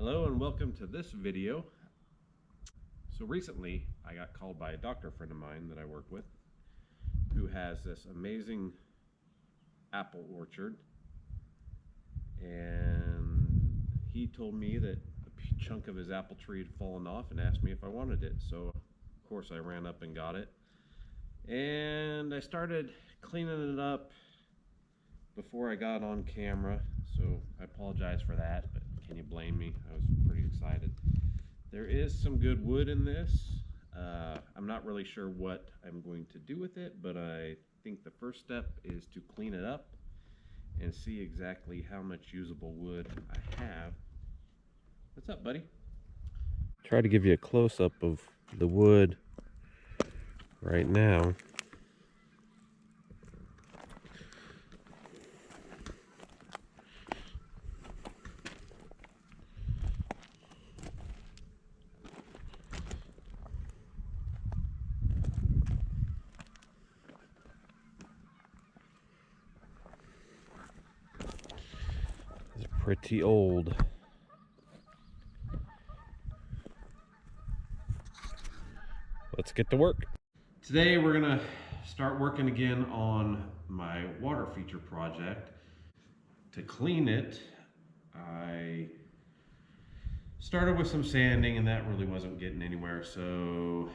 Hello and welcome to this video. So recently I got called by a doctor friend of mine that I work with who has this amazing apple orchard, and he told me that a chunk of his apple tree had fallen off and asked me if I wanted it. So of course I ran up and got it, and I started cleaning it up before I got on camera, so I apologize for that, but can you blame me? I was pretty excited. There is some good wood in this. I'm not really sure what I'm going to do with it, but I think the first step is to clean it up and see exactly how much usable wood I have. What's up, buddy? Try to give you a close-up of the wood right now. It's pretty old. Let's get to work. Today we're gonna start working again on my water feature project. To clean it, I started with some sanding and that really wasn't getting anywhere, so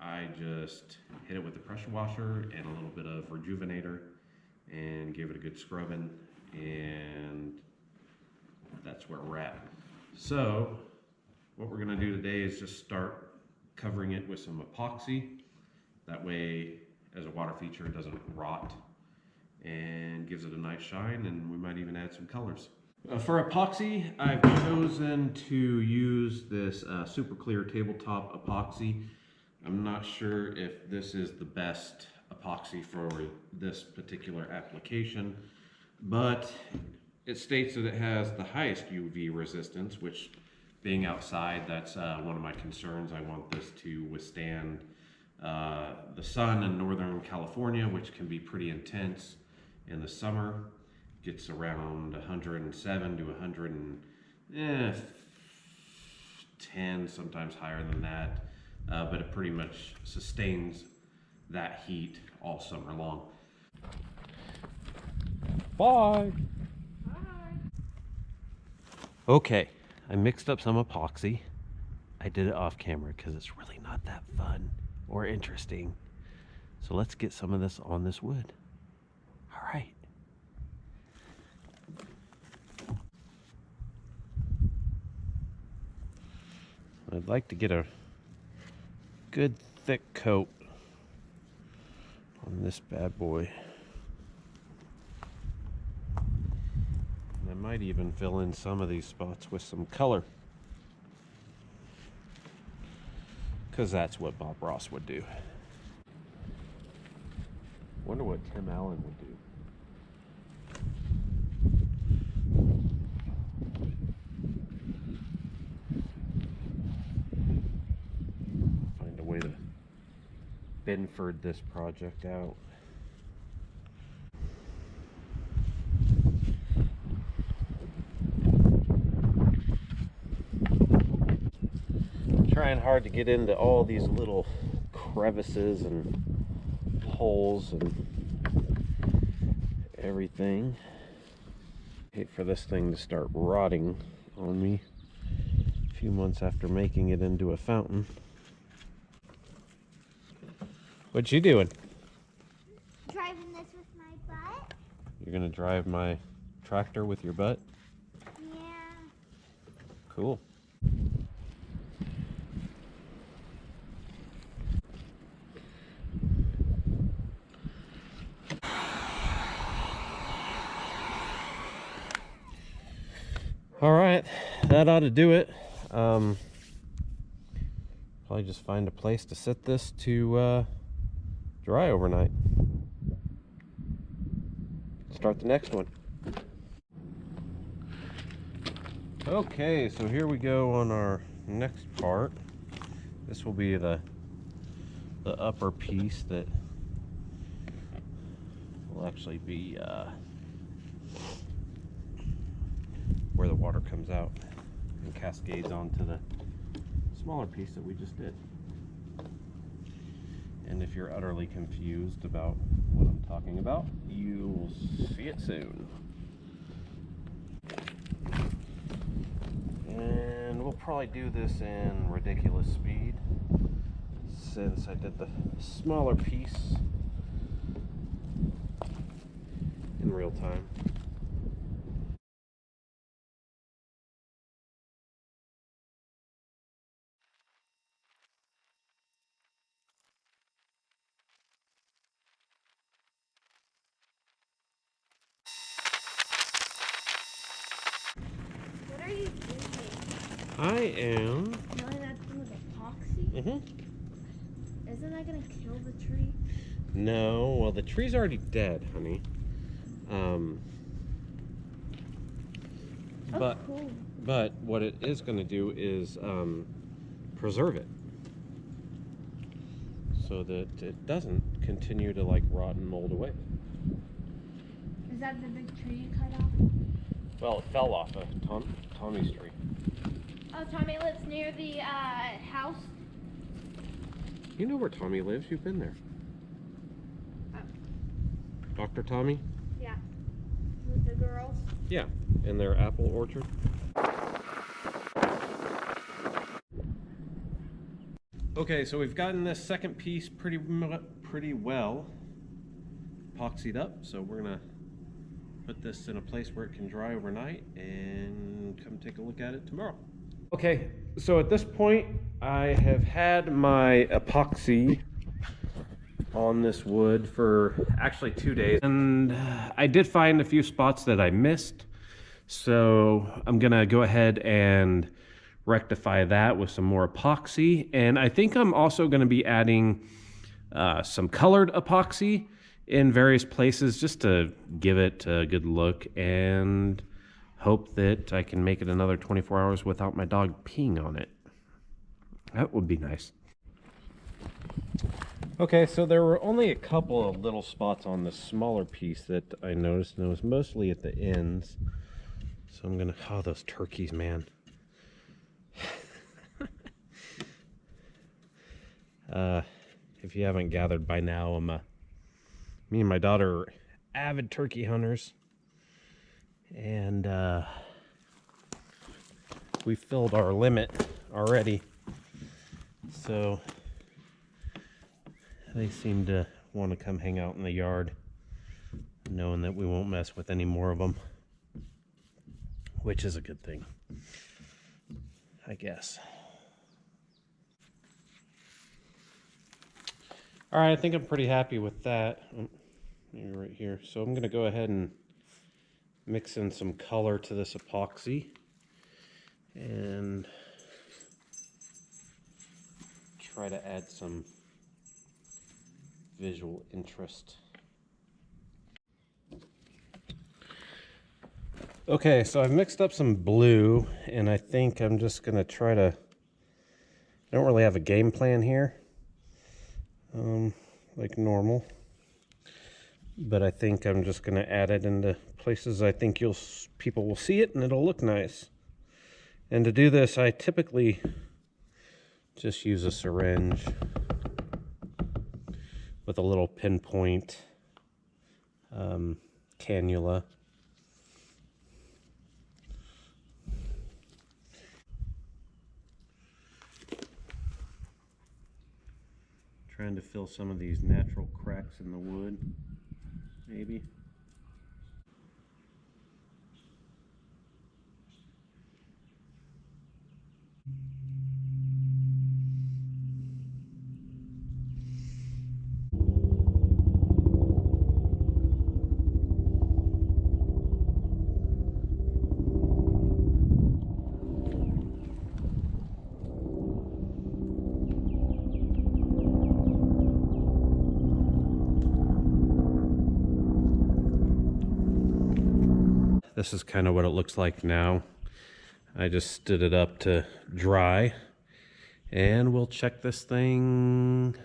I just hit it with the pressure washer and a little bit of rejuvenator and gave it a good scrubbing, and that's where we're at. So what we're gonna do today is just start covering it with some epoxy. That way, as a water feature, it doesn't rot and gives it a nice shine, and we might even add some colors. For epoxy, I've chosen to use this super clear tabletop epoxy. I'm not sure if this is the best epoxy for this particular application, but it states that it has the highest UV resistance, which, being outside, that's one of my concerns. I want this to withstand the sun in Northern California, which can be pretty intense in the summer. Gets around 107 to 110, sometimes higher than that, but it pretty much sustains that heat all summer long. Bye! Okay, I mixed up some epoxy. I did it off camera because it's really not that fun or interesting. So let's get some of this on this wood. All right. I'd like to get a good thick coat on this bad boy. I might even fill in some of these spots with some color, because that's what Bob Ross would do. Wonder what Tim Allen would do. Find a way to Benford this project out. Trying hard to get into all these little crevices and holes and everything. Hate for this thing to start rotting on me a few months after making it into a fountain. What you doing? Driving this with my butt. You're gonna drive my tractor with your butt? Yeah. Cool. All right, that ought to do it. Probably just find a place to sit this to dry overnight. Start the next one. Okay, so here we go on our next part. This will be the upper piece that will actually be where the water comes out. and cascades onto the smaller piece that we just did. And if you're utterly confused about what I'm talking about, you'll see it soon. And we'll probably do this in ridiculous speed since I did the smaller piece in real time. What are you doing? I am. Filling that thing with epoxy? Isn't that gonna kill the tree? No, well, the tree's already dead, honey. Cool. But what it is going to do is preserve it so that it doesn't continue to like rot and mold away. Is that the big tree you cut off? Well, it fell off of Tommy's tree. Oh, Tommy lives near the house. You know where Tommy lives. You've been there. Oh. Dr. Tommy? Yeah. With the girls? Yeah, in their apple orchard. Okay, so we've gotten this second piece pretty well epoxied up. So we're gonna put this in a place where it can dry overnight and come take a look at it tomorrow. Okay, so at this point, I have had my epoxy on this wood for actually 2 days, and I did find a few spots that I missed, so I'm gonna go ahead and rectify that with some more epoxy. And I think I'm also gonna be adding some colored epoxy in various places just to give it a good look and hope that I can make it another 24 hours without my dog peeing on it. That would be nice. Okay, so there were only a couple of little spots on the smaller piece that I noticed, and it was mostly at the ends. So I'm gonna, oh, those turkeys, man. If you haven't gathered by now, me and my daughter are avid turkey hunters, and we filled our limit already. So they seem to want to come hang out in the yard, knowing that we won't mess with any more of them, which is a good thing, I guess. All right, I think I'm pretty happy with that. Maybe right here. So I'm going to go ahead and mix in some color to this epoxy and try to add some visual interest. Okay, so I've mixed up some blue, and I think I'm just going to try to, I don't really have a game plan here, like normal, but I think I'm just going to add it into places I think people will see it and it'll look nice. And to do this, I typically just use a syringe with a little pinpoint cannula. Trying to fill some of these natural cracks in the wood, maybe. This is kind of what it looks like now. I just stood it up to dry, and we'll check this thing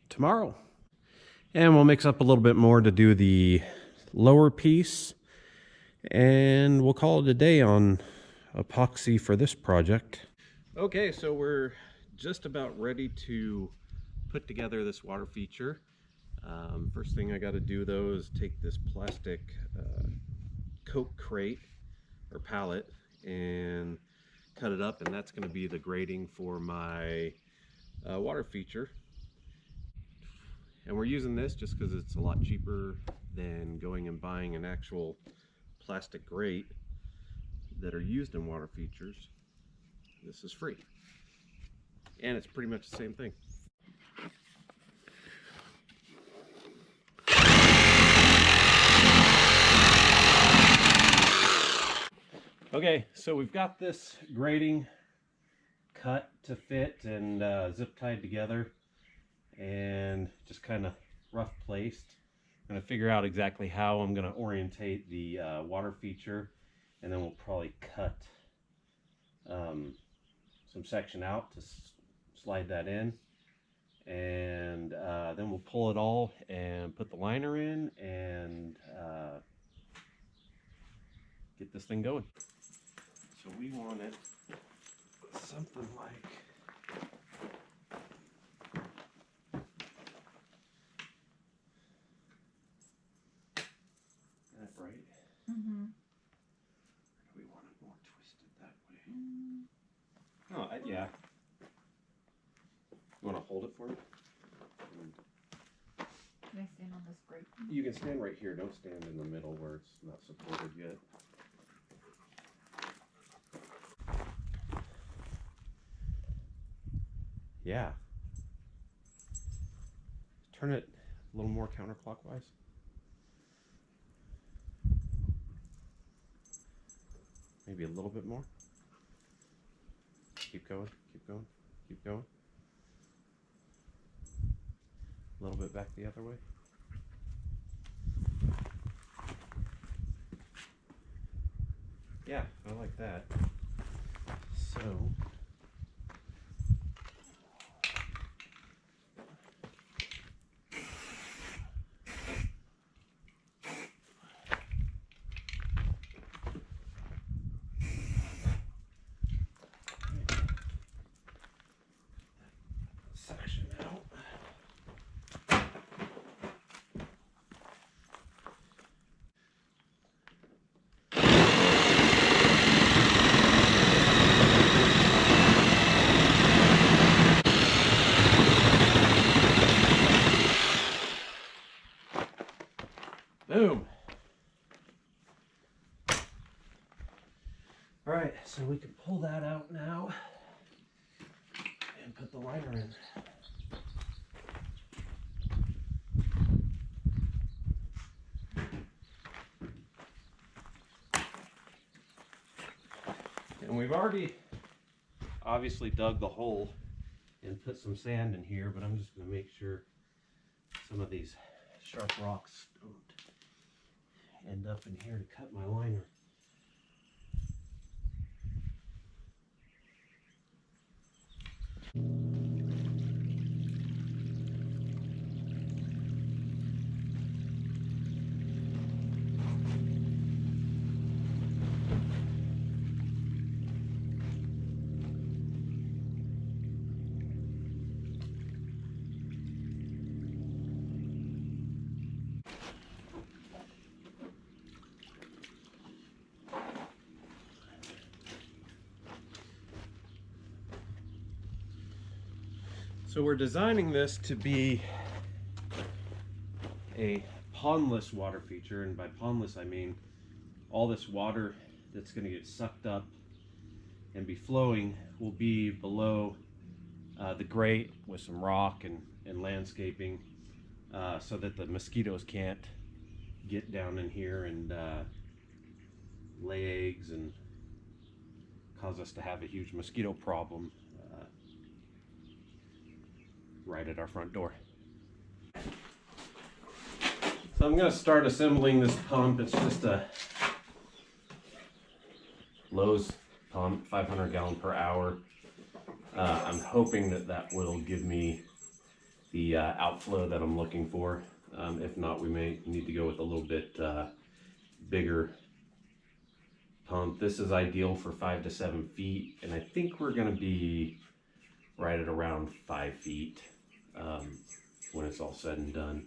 tomorrow. And we'll mix up a little bit more to do the lower piece, and we'll call it a day on epoxy for this project. Okay, so we're just about ready to put together this water feature. First thing I got to do though is take this plastic Coke crate or pallet and cut it up, and that's going to be the grading for my water feature. And we're using this just because it's a lot cheaper than going and buying an actual plastic grate that are used in water features. This is free, and it's pretty much the same thing. Okay, so we've got this grating cut to fit and zip tied together and just kind of rough placed. I'm going to figure out exactly how I'm going to orientate the water feature, and then we'll probably cut some section out to slide that in, and then we'll pull it all and put the liner in and get this thing going. So we want it something like that, right? Mm-hmm. Or do we want it more twisted that way? Oh, yeah. You want to hold it for me? Can I stand on this grate? You can stand right here. Don't stand in the middle where it's not supported yet. Yeah. Turn it a little more counterclockwise. Maybe a little bit more. Keep going, keep going, keep going. A little bit back the other way. Yeah, I like that. So, section out. Boom. All right, so we can pull that out now and put the liner in. And we've already obviously dug the hole and put some sand in here, but I'm just going to make sure some of these sharp rocks don't end up in here to cut my liner. So we're designing this to be a pondless water feature, and by pondless I mean all this water that's going to get sucked up and be flowing will be below the grate with some rock and landscaping, so that the mosquitoes can't get down in here and lay eggs and cause us to have a huge mosquito problem right at our front door. So I'm going to start assembling this pump. It's just a Lowe's pump, 500 gallon per hour. I'm hoping that that will give me the outflow that I'm looking for. If not, we may need to go with a little bit bigger pump. This is ideal for 5 to 7 feet, and I think we're going to be right at around 5 feet when it's all said and done.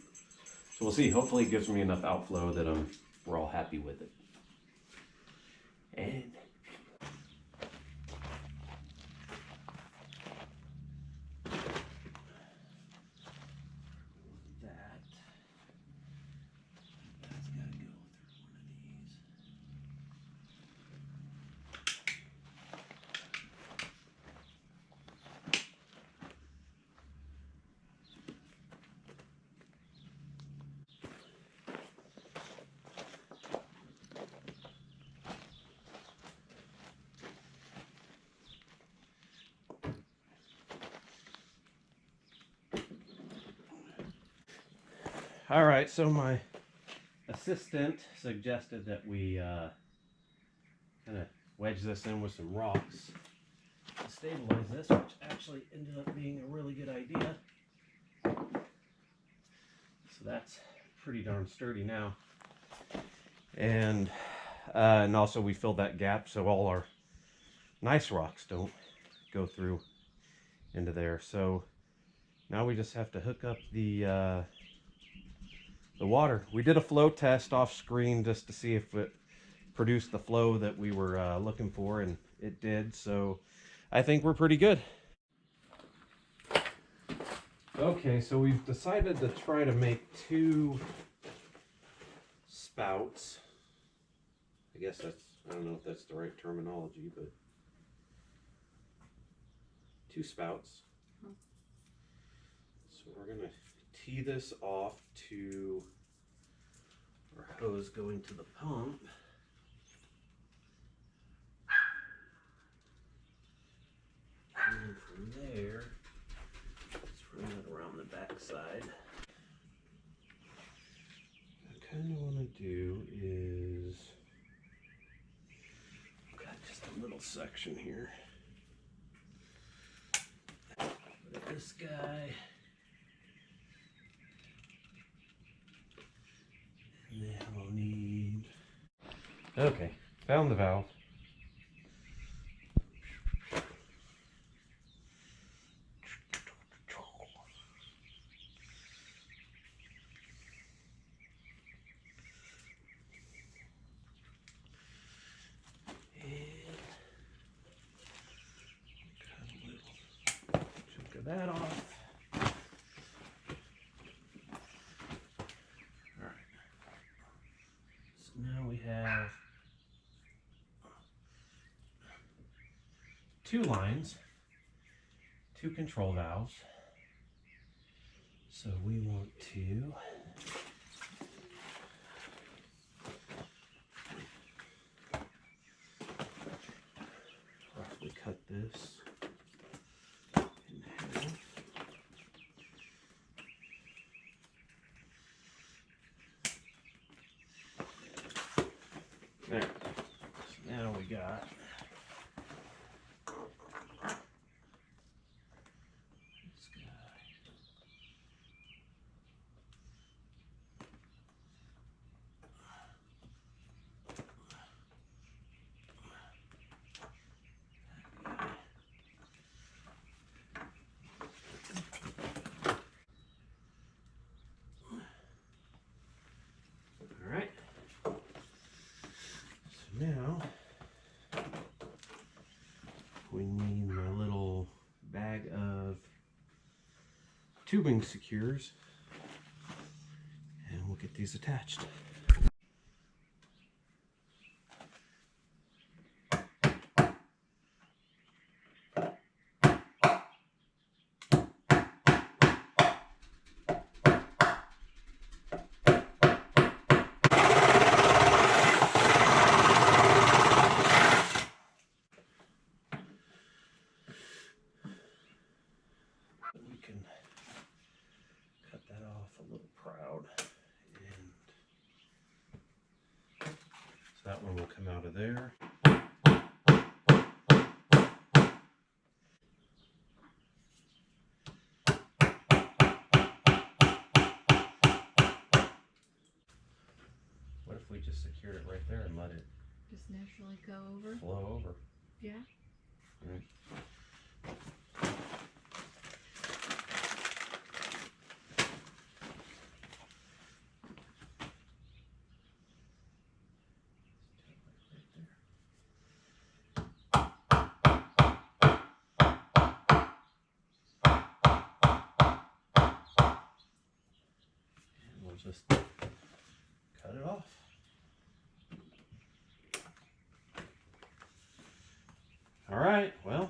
So we'll see. Hopefully it gives me enough outflow that we're all happy with it. And that's got to go through one of these. All right, so my assistant suggested that we kind of wedge this in with some rocks to stabilize this, which actually ended up being a really good idea. So that's pretty darn sturdy now. And also we filled that gap so all our nice rocks don't go through into there. So now we just have to hook up the water. We did a flow test off screen just to see if it produced the flow that we were looking for, and it did. So I think we're pretty good. Okay, so we've decided to try to make 2 spouts. I guess that's, I don't know if that's the right terminology, but 2 spouts. So we're gonna tee this off to our hose going to the pump. And from there, let's run it around the back side. What I kind of want to do is, got just a little section here. Put this guy. And then we'll need, okay, found the valve. That off. All right. So now we have 2 lines, 2 control valves. So we want to roughly cut this. There. So now we got this guy. All right. So now we need my little bag of tubing secures, and we'll get these attached. We can cut that off a little proud, and so that one will come out of there. What if we just secured it right there and let it Just naturally go over. Flow over. Yeah. All right. We'll just cut it off. All right, well,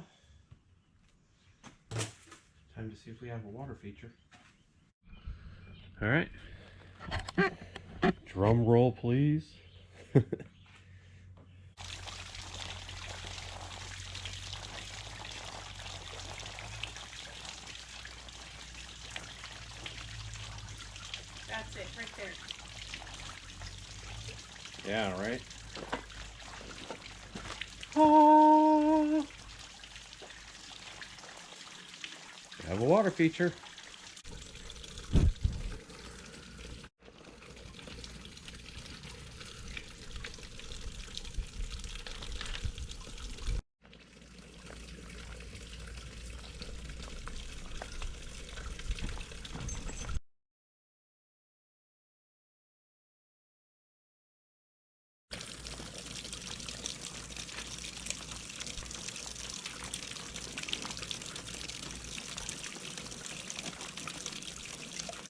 time to see if we have a water feature. All right, drum roll, please. That's it, right there. Yeah, right. Oh, we have a water feature.